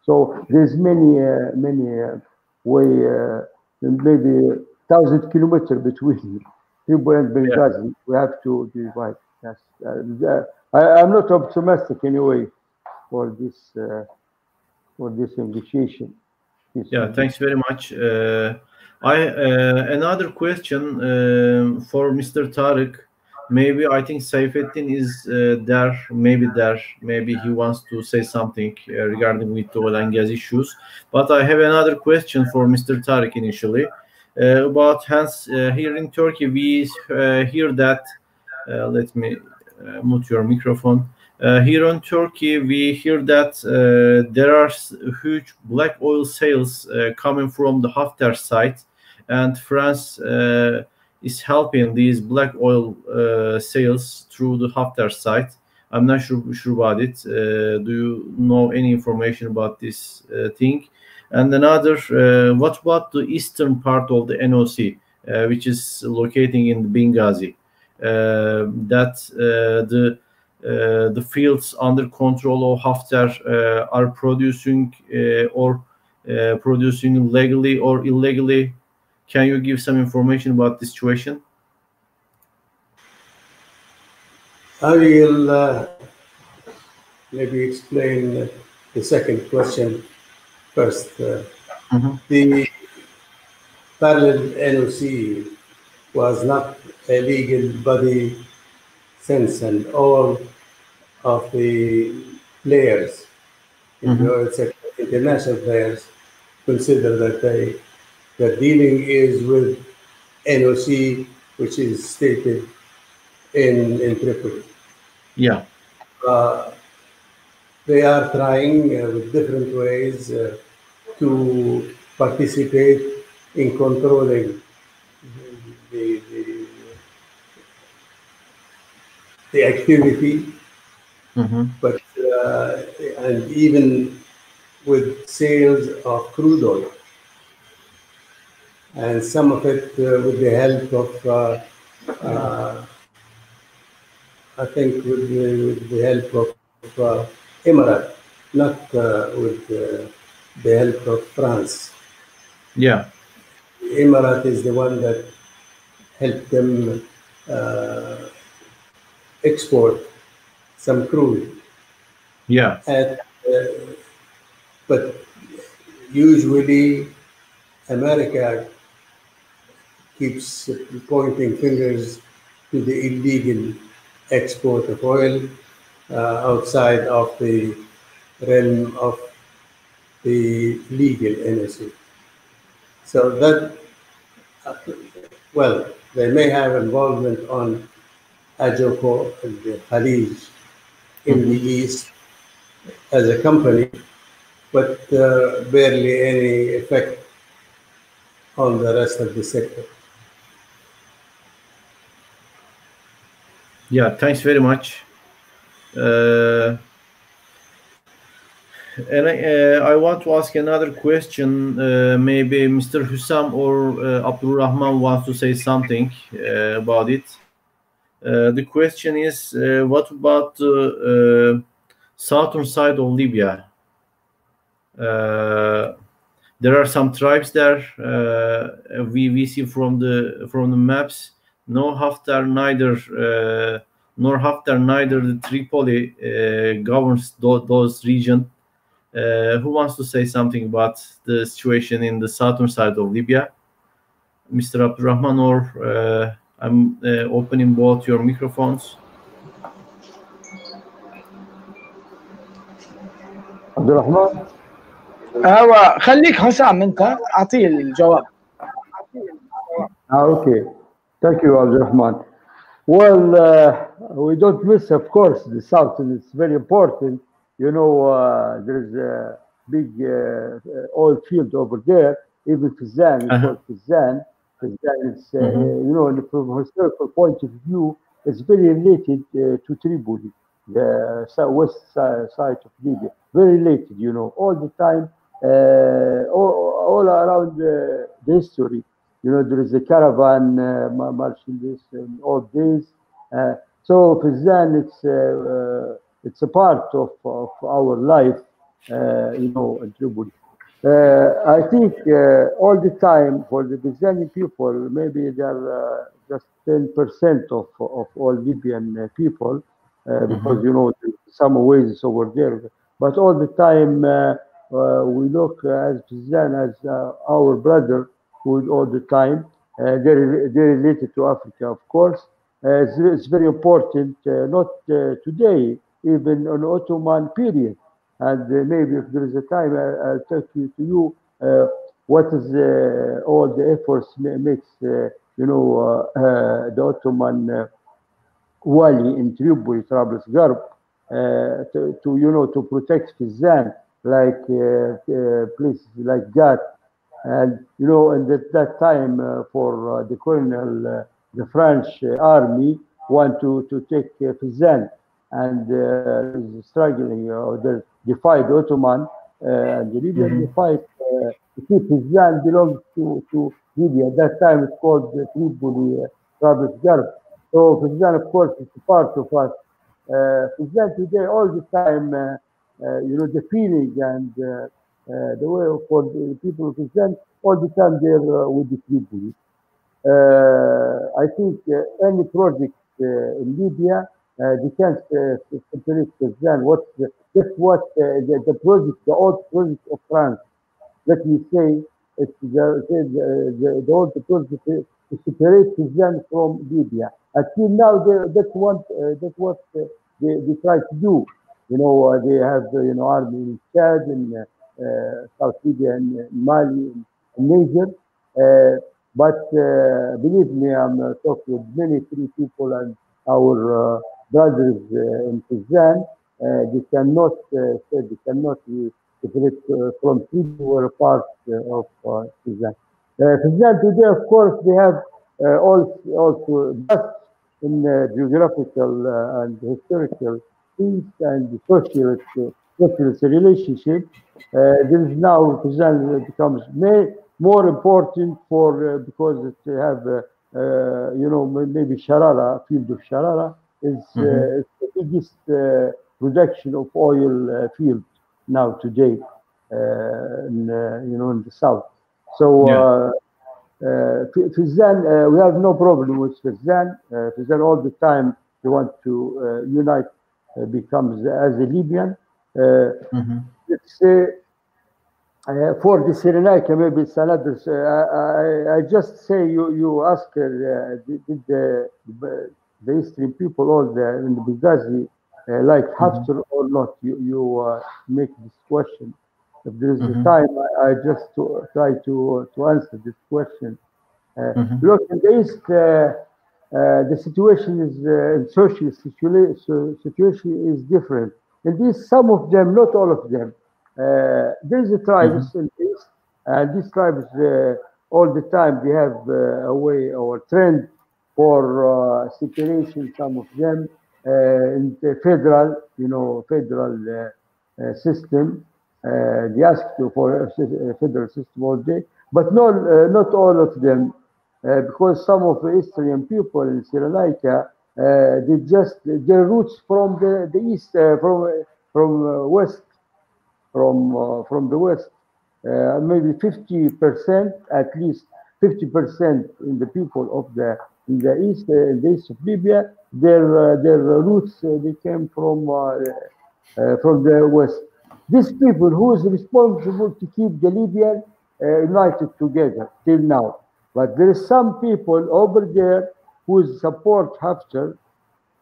so there's many way, maybe 1,000 kilometers between Tripoli and Benghazi. We have to divide. Yes. I'm not optimistic anyway for this negotiation. Yeah, thanks very much. Another question for Mr. Tarek. Maybe I think Saifeddin is there. Maybe he wants to say something regarding with the oil and gas issues. But I have another question for Mr. Tarek initially about hence here in Turkey we hear that. Let me mute your microphone. Here in Turkey, we hear that there are huge black oil sales coming from the Haftar side, and France is helping these black oil sales through the Haftar side. I'm not sure about it. Do you know any information about this thing? And another, what about the eastern part of the NOC, which is locating in Benghazi? The fields under control of Haftar are producing producing legally or illegally. Can you give some information about this situation? I will maybe explain the second question first. The parallel NOC was not a legal body since, and all of the players in the oil sector, international players, consider that the dealing is with NOC, which is stated in Tripoli. Yeah. They are trying with different ways to participate in controlling the activity, but and even with sales of crude oil, and some of it with the help of I think with the help of Emirates, not with the help of France. Yeah. Emirates is the one that helped them export some crude. Yeah. And, but usually America keeps pointing fingers to the illegal export of oil outside of the realm of the legal NOC. So that, well, they may have involvement on Ajoko and the Khalij in the east as a company, but barely any effect on the rest of the sector. Yeah, thanks very much. And I want to ask another question. Maybe Mr. Hussam or Abdulrahman wants to say something about it. The question is, what about the southern side of Libya? There are some tribes there. We see from the maps. Nor Haftar neither the Tripoli governs those regions. Who wants to say something about the situation in the southern side of Libya? Mr. Abdulrahman, or I'm opening both your microphones. Abdulrahman? هو خليك حسام انت اعطيه الجواب. Okay. Thank you, Abdulrahman. Well, we don't miss, of course, the south, and it's very important. You know, there's a big oil field over there. Even Fizan, it's called Fizan. Fizan is, you know, from a historical point of view, it's very related to Tripoli, the southwest side of Libya. Very related, you know, all the time, all around the history. You know, there is a caravan marching this in all days. So Fizan, it's a part of our life, you know, in Tripoli. I think all the time for the Fizani people, maybe they're just 10% of all Libyan people, because, you know, some ways over there. But all the time we look as Fizan as our brother, who all the time. They're related to Africa, of course. It's very important, not today, even on Ottoman period. And maybe if there is a time, I'll talk to you what is all the efforts makes, you know, the Ottoman Wali in Tripoli, Trablus Garb, to protect Fizan, like places like that. And and at that time, for the colonel, the French army want to take Fizan, and is struggling. They defied Ottoman, and the Libyan defied to keep Fizan belongs to Libya. At that time, it's called Tripoli, Travis Garb. So Fizan, of course, is part of us. Fizan today, all the time, the feeling and the way for the people of Islam, all the time they're with the Tripoli. I think any project in Libya, they can't separate Islam. That's what the project, the old project of France. Let me say, it's the old project to separate Islam from Libya. Until now, that's what they try to do. They have army in Chad and South Libya and Mali and Niger. But believe me, I'm talking with many free people and our brothers in Fizan. They cannot they cannot be separate from Tripoli or part of Fizan. Fizan today, of course, they have also just in geographical and historical things and social relationship. There is now Fizan becomes more important for because it have maybe Sharara, field of Sharara is the biggest production of oil field now today in the south. So Fizan, we have no problem with Fizan. Fizan all the time they want to unite, becomes as a Libyan. Let's say for the Cyrenaica, maybe it's another. I just say you ask her, did the Eastern people all in the Benghazi like Haftar or not? You make this question. If there is a time, I just try to answer this question. Look, in the East, the situation is social situation is different. And these, some of them, not all of them. There's a tribes in the East, and these tribes all the time they have a way or trend for separation. Some of them in the federal, federal system. They ask for a federal system all day, but not all of them, because some of the Eastern people in Cyrenaica, they just their roots from the east, from west, from the west. Maybe 50%, at least 50% in the people of in the east of Libya, their roots they came from the west. These people who is responsible to keep the Libyan united together till now. But there is some people over there who support Haftar.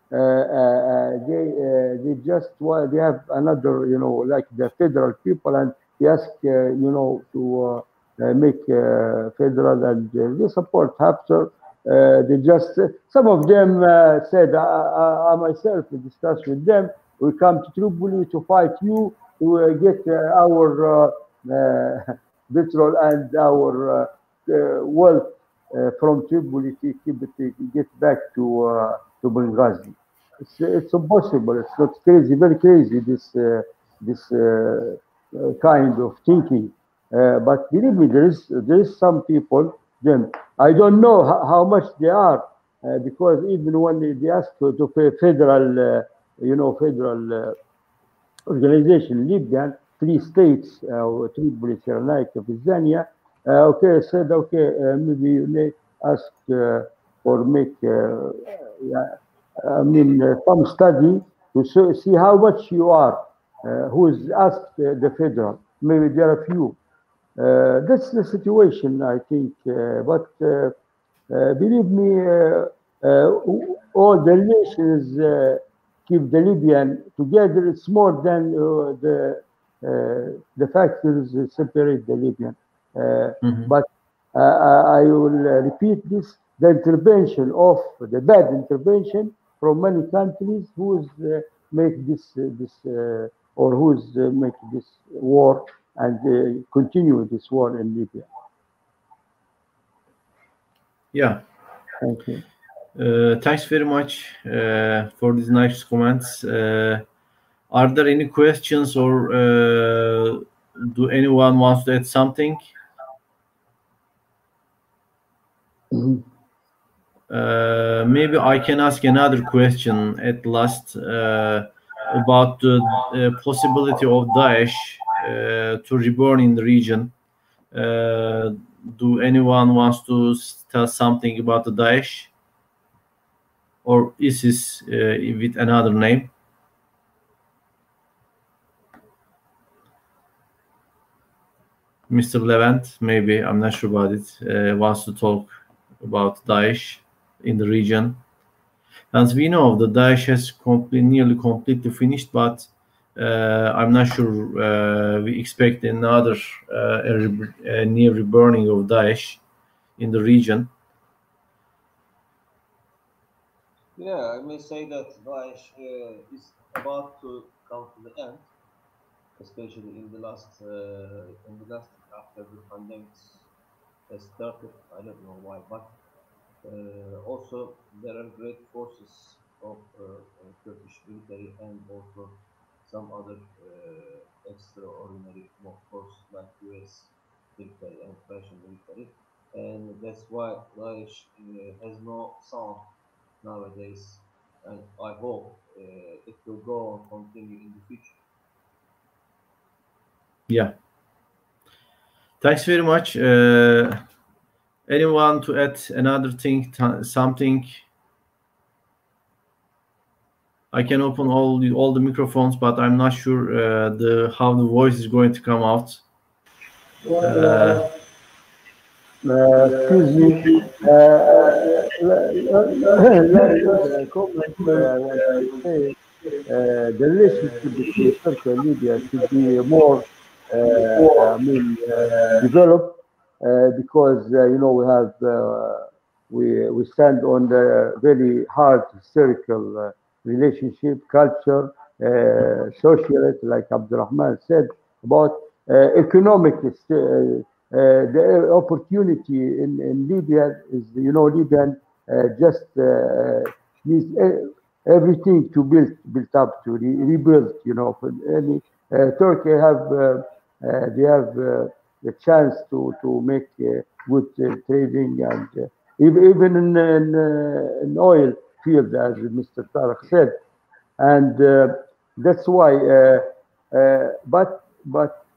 They just they have another, like the federal people, and they ask, to make federal, and they support Haftar. They just some of them said, I myself discussed with them. We come to Tripoli to fight you to get our petrol and our wealth from Tripoli to get back to Benghazi. It's impossible. It's not crazy, very crazy. This kind of thinking. But believe me, there is some people. Then I don't know how much they are, because even when they ask to pay federal, federal organization, Libyan, 3 states, Tripoli, Cyrenaica, Fizania. Okay, said okay, maybe you may ask or make, some study to see how much you are. Who's asked the federal? Maybe there are a few. That's the situation, I think. But believe me, all the nations keep the Libyan together. It's more than the factors separate the Libyan. But I will repeat this: the intervention of the bad intervention from many countries who is make this or who's making this war and continue this war in Libya. Yeah. Thank you. Thanks very much for these nice comments. Are there any questions, or do anyone wants to add something? Maybe I can ask another question at last about the possibility of Daesh to reborn in the region. Do anyone wants to tell something about the Daesh or ISIS with another name? Mr. Levent, maybe, I'm not sure about it, wants to talk about Daesh in the region. As we know, the Daesh has nearly completely finished, but I'm not sure we expect another near reburning of Daesh in the region. Yeah, I may say that Daesh is about to come to the end, especially in the last after the pandemic has started. I don't know why, but also there are great forces of Turkish military and also some other extraordinary forces like US military and Russian military, and that's why Daesh has no sound nowadays, and I hope it will go on continue in the future. Yeah. Thanks very much. Anyone to add another thing, something? I can open all the microphones, but I'm not sure how the voice is going to come out. Excuse me. Comment say the relationship between Turkey and Libya should be more, developed because we have we stand on the very hard historical relationship, culture, social, like Abdulrahman said, about economic. The opportunity in Libya is, Libyan just needs everything to build up, to rebuild. Turkey they have the chance to make good trading, and even in oil field, as Mr. Tarek said, and that's why. But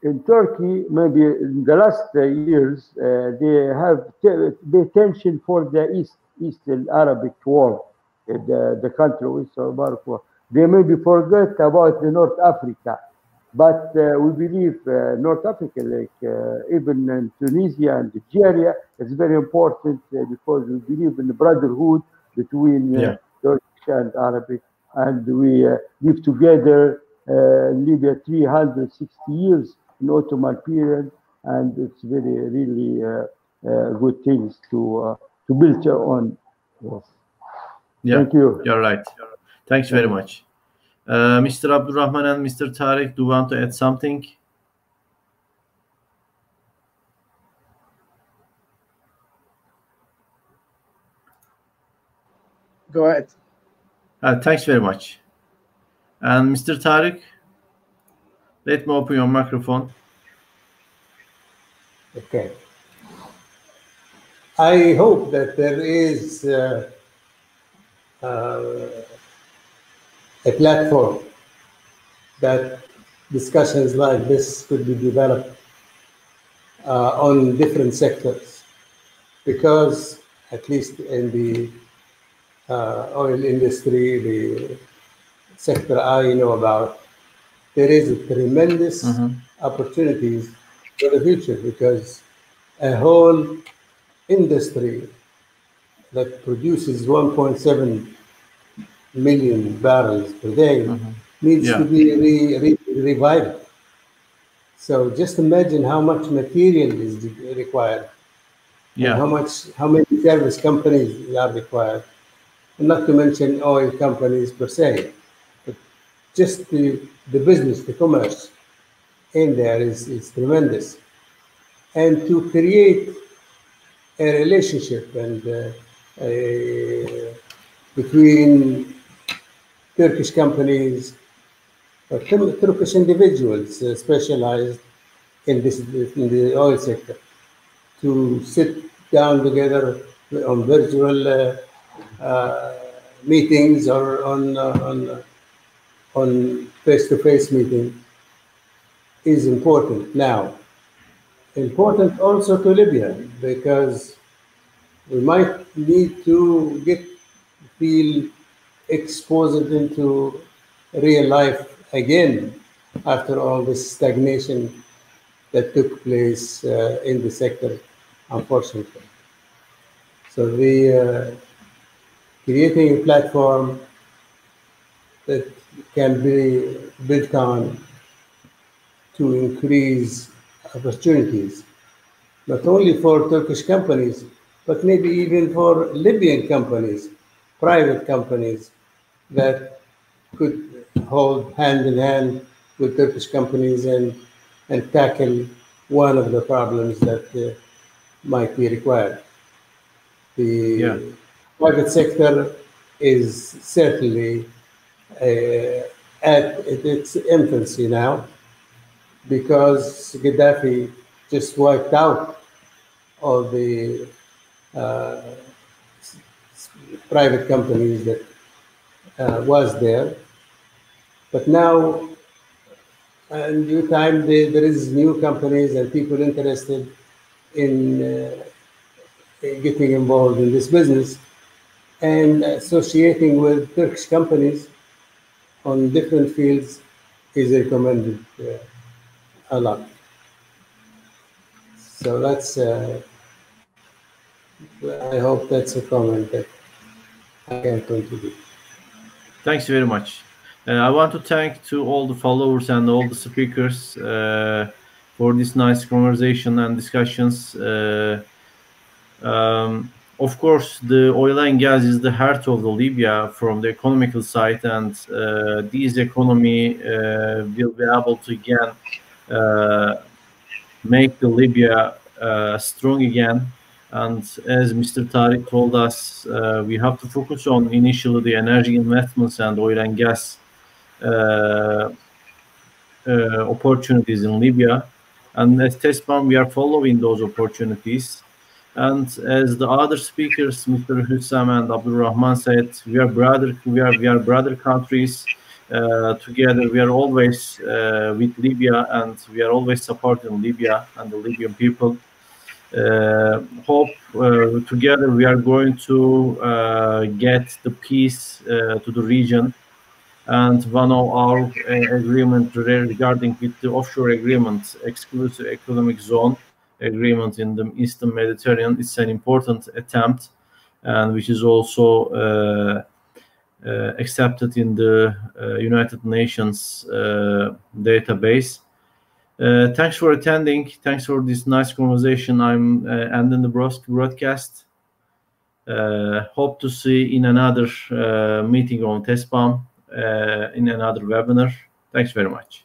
in Turkey, maybe in the last years, they have the attention for the Eastern Arabic world, the country with Arabic world. They maybe forget about the North Africa, but we believe North Africa, like even in Tunisia and Algeria, is very important because we believe in the brotherhood between Turkish and Arabic, and we live together in Libya 360 years in Ottoman period, and it's really good things to build on. Yes. Yeah, thank you. You're right. Thanks very much. Mr. Abdulrahman and Mr. Tarek, do you want to add something? Go ahead. Thanks very much. And Mr. Tarek, let me open your microphone. Okay. I hope that there is a platform that discussions like this could be developed on different sectors, because at least in the oil industry, the sector I know about, there is a tremendous opportunities for the future, because a whole industry that produces 1.7 million barrels per day needs to be revived. So just imagine how much material is required, and how many service companies are required, and not to mention oil companies per se. But just the business, the commerce in there is tremendous. And to create a relationship and between Turkish companies or Turkish individuals specialized in the oil sector, to sit down together on virtual meetings or on face-to-face meeting is important now. Important also to Libya, because we might need to feel exposed into real life again after all this stagnation that took place in the sector, unfortunately. So creating a platform that can be built on to increase opportunities, not only for Turkish companies, but maybe even for Libyan companies, private companies that could hold hand in hand with Turkish companies and tackle one of the problems that might be required. The private sector is certainly at its infancy now, because Gaddafi just wiped out all the private companies that was there. But now, in due time, there is new companies and people interested in getting involved in this business, and associating with Turkish companies on different fields is recommended a lot. So that's, I hope that's a comment that I can contribute. Thanks very much. I want to thank to all the followers and all the speakers for this nice conversation and discussions. Of course, the oil and gas is the heart of the Libya from the economical side, and this economy will be able to again make the Libya strong again. And as Mr. Tarek told us, we have to focus on initially the energy investments and oil and gas opportunities in Libya. And as TESPAM, we are following those opportunities. And as the other speakers, Mr. Hussam and Abdulrahman said, we are brother countries. Together, we are always with Libya, and we are always supporting Libya and the Libyan people. Hope together we are going to get the peace to the region. And one of our agreement regarding with the offshore agreement, exclusive economic zone agreement in the Eastern Mediterranean, it's an important attempt, and which is also accepted in the United Nations database. Thanks for attending. Thanks for this nice conversation. I'm ending the broadcast. Hope to see in another meeting on TESPAM, in another webinar. Thanks very much.